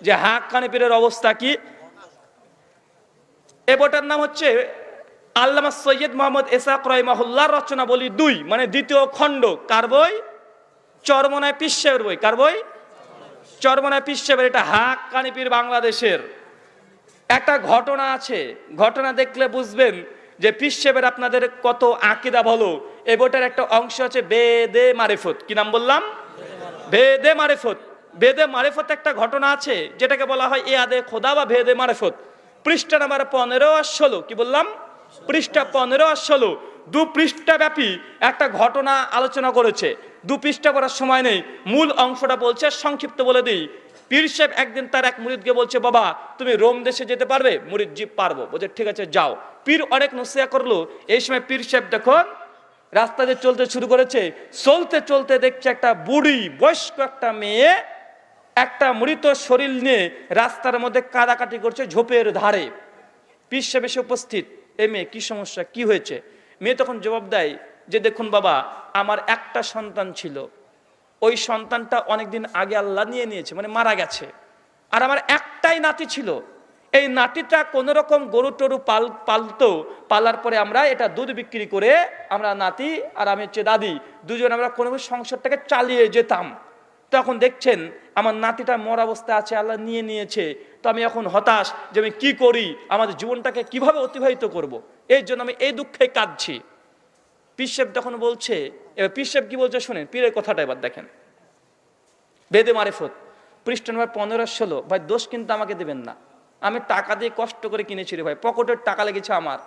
যে হাক্কানি পীরের অবস্থা কি। এ বইটার নাম হচ্ছে আল্লামা সৈয়দ মোহাম্মদ ইসহাক রাহিমাহুল্লাহর রচনাবলী 2, মানে দ্বিতীয় খণ্ড। কার বই? চরমনায় পীর সাহেবের বই। কার বই? চরমনায় পীর সাহেবের। এটা হাক্কানি পীর বাংলাদেশের। একটা ঘটনা আছে, ঘটনা দেখলে বুঝবেন যে পীর সাহেবের আপনাদের কত আকীদা ভালো। এই বইটার একটা অংশ আছে বেদে মারিফত। কি নাম বললাম? বেদে মারিফত। বেদে মারিফত একটা ঘটনা আছে যেটাকে বলা হয় ইয়াদে খোদা বা বেদে মারিফত। পৃষ্ঠা নাম্বার 15 আর 16। কি বললাম? পৃষ্ঠা 15 আর 16, 2 পৃষ্ঠা ব্যাপী একটা ঘটনা আলোচনা করেছে। 2 পৃষ্ঠা পড়ার সময় নেই, মূল অংশটা বলছে, সংক্ষিপ্ত বলে দিই। পীর সাহেব একদিন তার এক মুরিদকে বলছে, বাবা তুমি রোম দেশে যেতে পারবে? মুরিদ জি পারবো। বলছে ঠিক আছে যাও। পীর অনেক নসিহত করলো। এই সময় পীর সাহেব দেখুন রাস্তা দিয়ে চলতে শুরু করেছে। চলতে চলতে দেখছে একটা বুড়ি বয়স্ক একটা মেয়ে একটা মৃত শরীর নিয়ে রাস্তার মধ্যে কাদাকাটি করছে ঝোপের ধারে। পীর সাহেব এসে উপস্থিত। এ মেয়ে কি সমস্যা, কি হয়েছে? মেয়ে তখন জবাব দেয় যে দেখুন বাবা, আমার একটা সন্তান ছিল, ওই সন্তানটা অনেকদিন আগে আল্লাহ নিয়ে নিয়েছে, মানে মারা গেছে। আর আমার একটাই নাতি ছিল, এই নাতিটা কোনো রকম গরু টরু পালতো, পালার পরে আমরা এটা দুধ বিক্রি করে আমরা নাতি আর আমি হচ্ছে দাদি দুজন আমরা কোনো সংসারটাকে চালিয়ে যেতাম। তখন দেখছেন আমার নাতিটা মর অবস্থায় আছে, আল্লাহ নিয়ে নিয়েছে। তো আমি এখন হতাশ যে আমি কি করি, আমাদের জীবনটাকে কিভাবে অতিবাহিত করব। এই জন্য আমি এই দুঃখে কাঁদছি। পীর সাহেব তখন বলছে, এবার পীর সাহেব কি বলছে শুনেন, পীরের কথাটা এবার দেখেন। বেদে মারিফত পৃষ্ঠা নম্বর 15 আর 16। ভাই দোষ কিন্তু আমাকে দেবেন না, আমি টাকা দিয়ে কষ্ট করে কিনেছি রে ভাই, পকেটের টাকা লেগেছে আমার,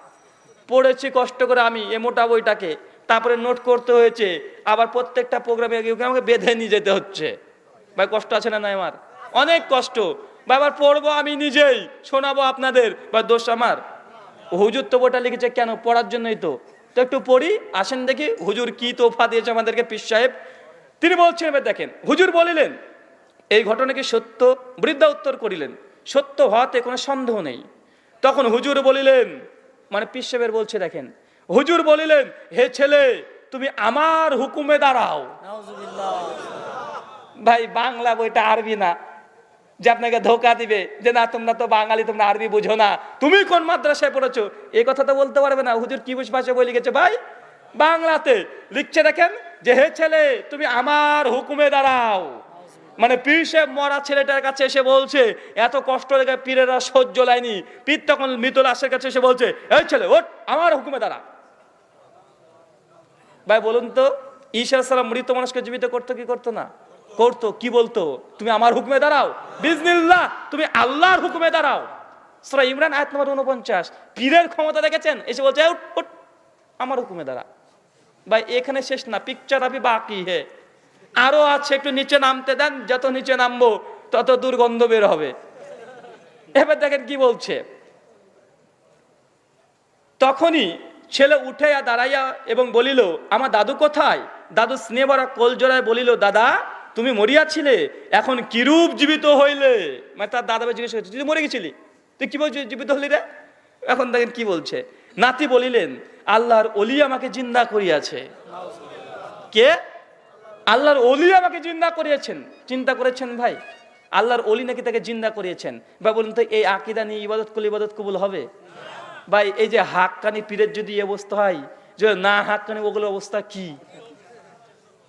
পড়েছি কষ্ট করে আমি এ মোটা বইটাকে, তারপরে নোট করতে হয়েছে, আবার প্রত্যেকটা প্রোগ্রামে আমাকে বেঁধে নিয়ে যেতে হচ্ছে। ভাই কষ্ট আছে না? নাই আমার অনেক কষ্ট ভাই। আবার পড়বো আমি নিজেই, শোনাবো আপনাদের, বা দোষ আমার? হুজুর তো বইটা লিখেছে কেন? পড়ার জন্যই তো। তো একটু পড়ি, আসেন দেখি হুজুর কি তোফা দিয়েছে আমাদেরকে পীর সাহেব। তিনি বলছেন, এবার দেখেন, হুজুর বলিলেন এই ঘটনা কি সত্য? বৃদ্ধা উত্তর করিলেন সত্য হওয়াতে কোনো সন্দেহ নেই। তখন হুজুর বলিলেন, মানে পীর সাহেবের বলছে দেখেন, হুজুর বলিলেন হে ছেলে তুমি আমার হুকুমে দাঁড়াও। ভাই বাংলা বইটা আরবি না যে আপনাকে ধোকা দিবে যে না তোমরা তো বাঙালি, তোমরা আরবি বুঝো না, তুমি কোন মাদ্রাসায় পড়েছো, এই কথা তো বলতে পারবে না। হুজুর কি ভাষায় বলে গেছে ভাই? বাংলাতে লিখছে দেখেন যে হে ছেলে তুমি আমার হুকুমে দাঁড়াও। মানে পীর সাহেব মরা ছেলেটার কাছে এসে বলছে, এত কষ্ট লেগে পীরেরা সহ্য লাইনি, পীর তখন মৃত লাশের কাছে এসে বলছে এই ছেলে ওঠ, আমার হুকুমে দাঁড়া। ভাই বলুন তো, ঈসা আলাইহিস সালাম মৃত মানুষকে জীবিত করতো কি করতো না? করতো। কি বলতো? তুমি আমার হুকুমে দাঁড়াও, বিজনিল্লাহ তুমি আল্লাহর হুকুমে দাঁড়াও। সূরা ইমরান আয়াত নম্বর 49। পীরের ক্ষমতা দেখেছেন? এসে বলছে উঠ উঠ, আমার হুকুমে দাঁড়া। ভাই এখানে শেষ না, পিকচার আবি বাকি হে, আরো আছে, একটু নিচে নামতে দেন, যত নিচে নামবো তত দুর্গন্ধ বের হবে। এবার দেখেন কি বলছে, তখনই ছেলে উঠে দাঁড়াইয়া এবং বলিল আমার দাদু কোথায়? দাদু স্নেহ ভরা কোল জোড়ায় বলিল দাদা তুমি মরিয়াছিলে, এখন কিরূপ জীবিত হইলে? মানে তার দাদাকে জিজ্ঞেস করছে তুই মরে গেছিলি, তুই কি বলছিস জীবিত হলি রে? এখন দেখেন কি বলছে, নাতি বলিলেন আল্লাহর ওলি আমাকে জিন্দা করিয়াছে। কে? আল্লাহর ওলি আমাকে জিন্দা করিয়েছেন। চিন্তা করেছেন ভাই, আল্লাহর ওলি নাকি তাকে জিন্দা করিয়েছেন? বা বলুন তো এই আকীদা নিয়ে ইবাদত করলে ইবাদত কবুল হবে? ভাই এই যে হাক্কানি পীরের যদি এই অবস্থা হয়, যে না হাক্কানি ওগুলো অবস্থা কি?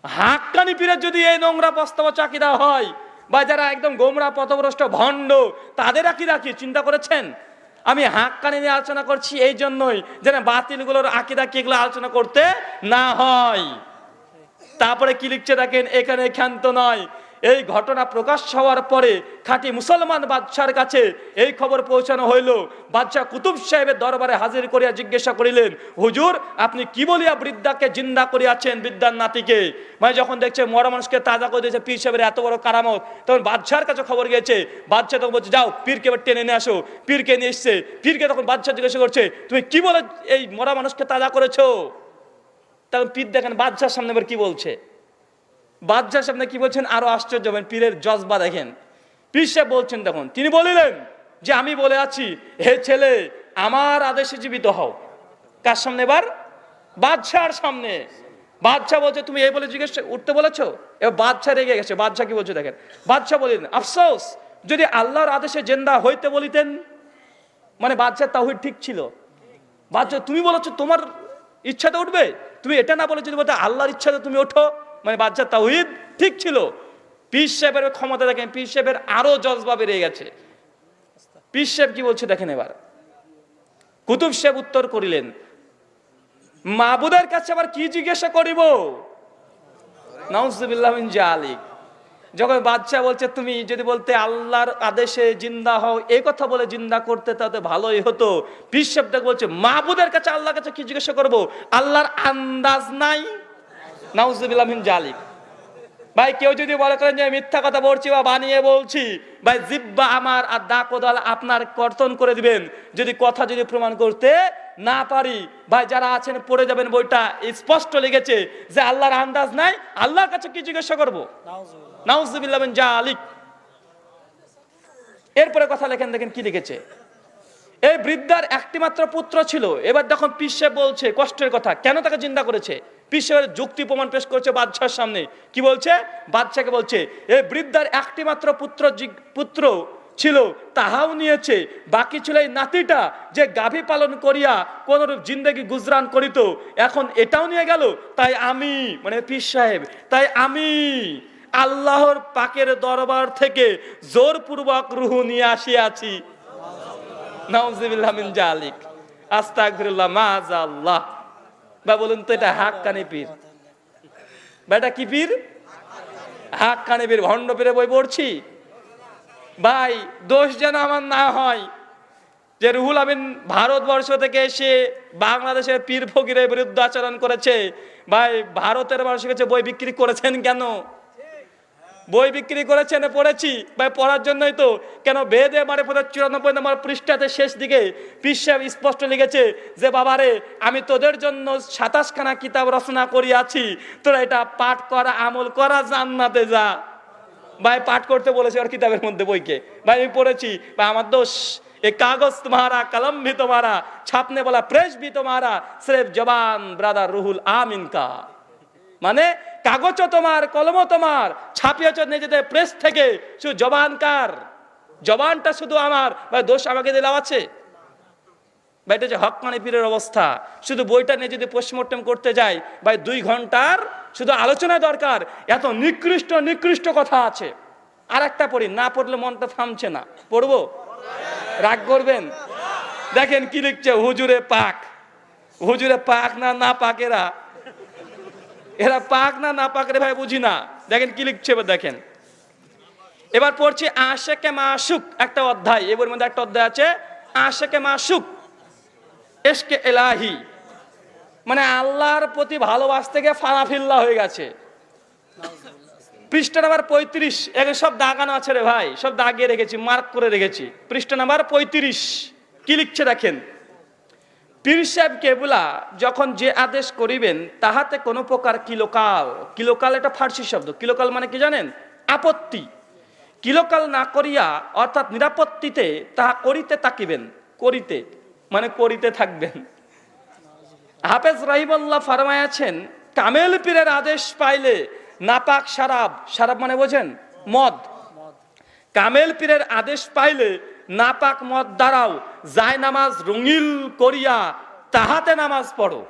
হাক্কানি পীরের যদি এই নোংরা প্রস্তাব আকীদা হয়, বা যারা একদম গোমরা পথভ্রষ্ট ভণ্ড তাদের আকীদা কি চিন্তা করেছেন? আমি হাক্কানি নিয়ে আলোচনা করছি এই জন্যই যেন বাতিলগুলোর আকীদা কি এগুলো আলোচনা করতে না হয়। তারপরে কি লিখছে দেখেন, এখানে ক্ষান্ত নয়, এই ঘটনা প্রকাশ হওয়ার পরে খাঁটি মুসলমান বাদশার কাছে এই খবর পৌঁছানো হইল। বাদশাহ কুতুব সাহেবের দরবারে হাজির করিয়া জিজ্ঞাসা করিলেন হুজুর আপনি কি বলিয়া বৃদ্ধাকে জিন্দা করিয়াছেন, বৃদ্ধার নাতিকে? মানে যখন দেখছে মরা মানুষকে তাজা করে দিয়েছে পীর সাহেবের এত বড় কারামত, তখন বাদশার কাছে খবর গিয়েছে। বাদশাহ তখন বলছে যাও পীরকে এবার টেনে নিয়ে আসো। পীরকে নিয়ে এসছে। পীরকে তখন বাদশাহ জিজ্ঞাসা করছে তুমি কি বলে এই মরা মানুষকে তাজা করেছো? তখন পীর দেখেন বাদশার সামনে এবার কি বলছে, বাদশার সামনে কি বলছেন আরো আশ্চর্য হবেন, পীরের জজবা দেখেন। পীর সাহেব বলছেন তখন, তিনি বলিলেন যে আমি বলে আছি হে ছেলে আমার আদেশে জীবিত হও। কার সামনে? এবার বাদশার সামনে। বাদশাহ বলছে তুমি এই বলে জিজ্ঞেস উঠতে বলেছো? এবার বাদশাহ রেগে গেছে। বাদশাহ কি বলছে দেখেন, বাদশাহ বলিলেন আফসোস যদি আল্লাহর আদেশে জিন্দা হইতে বলিতেন, মানে বাদশাহ তাওহীদ ঠিক ছিল। বাদশাহ তুমি বলেছো তোমার ইচ্ছাতে উঠবে, তুমি এটা না বলে যদি বলতে আল্লাহর ইচ্ছাতে তুমি ওঠো, মানে বাদশাহ তাওহীদ ঠিক ছিল। পীর সাহেবের ক্ষমতা দেখেন, পীর সাহেবের আরো জজবা বেড়ে গেছে। পীর সাহেব কি বলছে দেখেন এবার। কুতুব সাহেব উত্তর করিলেন, মাবুদের কাছে আবার কি জিজ্ঞাসা করিব? নাউজুবিল্লাহ মিন জালিক। যখন বাদশাহ বলছে তুমি যদি বলতে আল্লাহর আদেশে জিন্দা হও, এই কথা বলে জিন্দা করতে তাতে ভালোই হতো। পীর সাহেব বলছে মাবুদের কাছে আল্লাহর কাছে কি জিজ্ঞাসা করব? আল্লাহর আন্দাজ নাই। নাউজুবিল্লাহ মিন জালিক। ভাই কেউ যদি বলে করেন যে মিথ্যা কথা বলছি বা বানিয়ে বলছি, ভাই জিব্বা আমার আর দা কোদাল আপনার কর্তন করে দিবেন যদি কথা যদি প্রমাণ করতে না পারি। ভাই যারা আছেন পড়ে যাবেন, বইটা স্পষ্ট লিখেছে যে আল্লাহর আন্দাজ নাই, আল্লাহর কাছে কি জিজ্ঞাসা করব? নাউজুবিল্লাহ মিন জালিক। এরপরে কথা লেখেন, দেখেন কি লিখেছে। এই বৃদ্ধার একটি মাত্র পুত্র ছিল। এবার দেখুন পীর সাহেব বলছে কষ্টের কথা, কেন তাকে জিন্দা করেছে। পীর সাহেবের যুক্তি প্রমাণ পেশ করছে বাদশার সামনে। কি বলছে? বাদশাকে বলছে এই বৃদ্ধার একটি মাত্র পুত্র ছিল, তাহাও নিয়েছে। বাকি ছিল এই নাতিটা, যে গাভী পালন করিয়া কোনরূপ জিন্দেগি গুজরান করিত, এখন এটাও নিয়ে গেল। তাই আমি, মানে পীর সাহেব, তাই আমি আল্লাহর পাকের দরবার থেকে জোরপূর্বক রুহু নিয়ে আসিয়াছি। নাউজুবিল্লাহ মিন জালিক। আস্তাগফিরুল্লাহ মাআযাল্লাহ। বা বলুন তো এটা হাক্কানি পীর? বেটা কি পীর? হাক্কানি পীর, ভণ্ড পীরে বই পড়ছি। ভাই দোষ যেন আমার না হয় যে রুহুল আমিন ভারতবর্ষ থেকে এসে বাংলাদেশের পীর ফকিরের বিরুদ্ধে আচরণ করেছে। ভাই ভারতের মানুষের কাছে বই বিক্রি করেছেন কেন? বই বিক্রি করেছেন, পড়েছি ভাই, পড়ার জন্যই তো। কেন বেদে মানে 94 নম্বর পৃষ্ঠাতে শেষ দিকে পীর সাহেব স্পষ্ট লিখেছে যে বাবারে আমি তোদের জন্য 27খানা কিতাব রচনা করিয়াছি, তোরা এটা পাঠ করা, আমল করা, জান্নাতে যা। ভাই পাঠ করতে বলেছে ওর কিতাবের মধ্যে বইকে। ভাই আমি পড়েছি। ভাই আমার দোষ, এ কাগজ তোমারা, কলম ভি তোমারা, ছাপনে বলা প্রেস ভি তোমারা, সির্ফ জবান ব্রাদার রুহুল আমিন কা। মানে কাগজও তোমার, কলমও তোমার, ছাপিয়েছ নিজেদের প্রেস থেকে, শুধু জবান কার? জবানটা শুধু আমার। ভাই দোষ আমাকে দিলাম আছে? ভাই এটা যে হক্কানি পীরের অবস্থা। শুধু বইটা নিয়ে যদি পোস্টমর্টম করতে যাই, ভাই 2 ঘন্টার শুধু আলোচনা দরকার। এত নিকৃষ্ট নিকৃষ্ট কথা আছে। আর একটা পড়ি, না পড়লে মনটা থামছে না। পড়বো? রাগ করবেন? দেখেন কি লিখছে, হুজুরে পাক। হুজুরে পাক না না পাক? এরা পাক না না পাক রে ভাই বুঝি না। দেখেন কি লিখছে এবার দেখেন। এবার পড়ছি আশেকে মাশুক, একটা অধ্যায়। এর মধ্যে একটা অধ্যায় আছে আশেকে মাশুক, ইশকে ইলাহি, মানে আল্লাহর প্রতি ভালোবাসতে গিয়ে ফানাফিল্লা হয়ে গেছে। পৃষ্ঠা নাম্বার 35। এগুলো সব দাগানো আছে রে ভাই, সব দাগিয়ে রেখেছি, মার্ক করে রেখেছি। পৃষ্ঠা নাম্বার 35 কি লিখছে দেখেন। পীর সাহেব কেবলা যখন যে আদেশ করিবেন তাহাতে কোনো প্রকার কিলোকাল, কিলোকাল এটা ফার্সি শব্দ। কিলোকাল মানে কি জানেন? আপত্তি। কিলোকাল না করিয়া অর্থাৎ নিরাপত্তিতে তাহা করিতে তাকিবেন। করিতে মানে করিতে থাকবেন। হাফেজ রাহিমাহুল্লাহ ফরমায়াছেন কামেল পীরের আদেশ পাইলে নাপাক শারাব, শারাব মানে বোঝেন? মদ। কামেল পীরের আদেশ পাইলে নাপাক মদ দ্বারাও যায় নামাজ রঙিল করিয়া তাহাতে নামাজ পড়ো।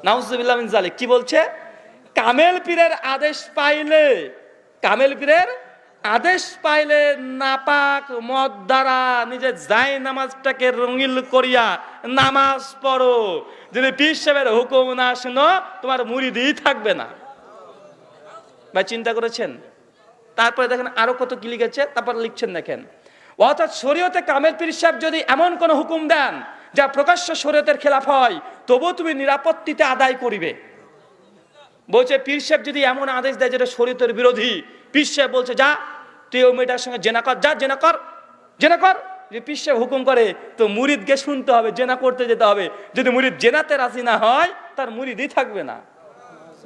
নাউজুবিল্লাহ মিন জালিক। কি বলছে? কামেল পীরের আদেশ পাইলে, কামেল পীরের আদেশ পাইলে নাপাক মদ দ্বারা নিজের যায় নামাজটাকে রঙিল করিয়া নামাজ পড়ো। যদি পীর সাহেবের হুকুম না শুনো তোমার মুরিদই থাকবে না। ভাই চিন্তা করেছেন? তারপরে দেখেন আরো কত কি লিখেছে, তারপর লিখছেন দেখেন। অর্থাৎ শরীয়তে কামেল পীর সাহেব যদি এমন কোন হুকুম দেন যা প্রকাশ্য শরীয়তের খেলাফ হয়, তবু তুমি নিরাপত্তিতে আদায় করিবে। বলছে পীর সাহেব যদি এমন আদেশ দেয় যেটা শরীয়তের বিরোধী, পীর সাহেব বলছে যা তুই ওই মেয়েটার সঙ্গে জেনা কর, যা জেনা কর, জেনা কর। যে পীর সাহেব হুকুম করে তো মুরিদকে শুনতে হবে, জেনা করতে যেতে হবে। যদি মুরিদ জেনাতে রাজি না হয় তার মুরিদই থাকবে না।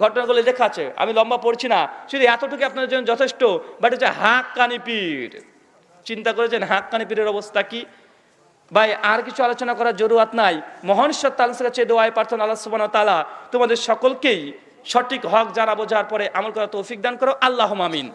ঘটনাগুলো লেখা আছে, আমি লম্বা পড়ছি না, শুধু এতটুকু আপনাদের জন্য যথেষ্ট। বাট হচ্ছে হাক্কানি পীর। চিন্তা করেছেন হাক্কানি পীরের অবস্থা কি? ভাই আর কিছু আলোচনা করার জরুরত নাই। মহান সত্তা আল্লাহর কাছে দোয়ায় প্রার্থনা, আল্লাহ সুবহানাহু ওয়া তাআলা তোমাদের সকলকেই সঠিক হক জানা বোঝার পরে আমল করার তৌফিক দান করো। আল্লাহুম্মা আমিন।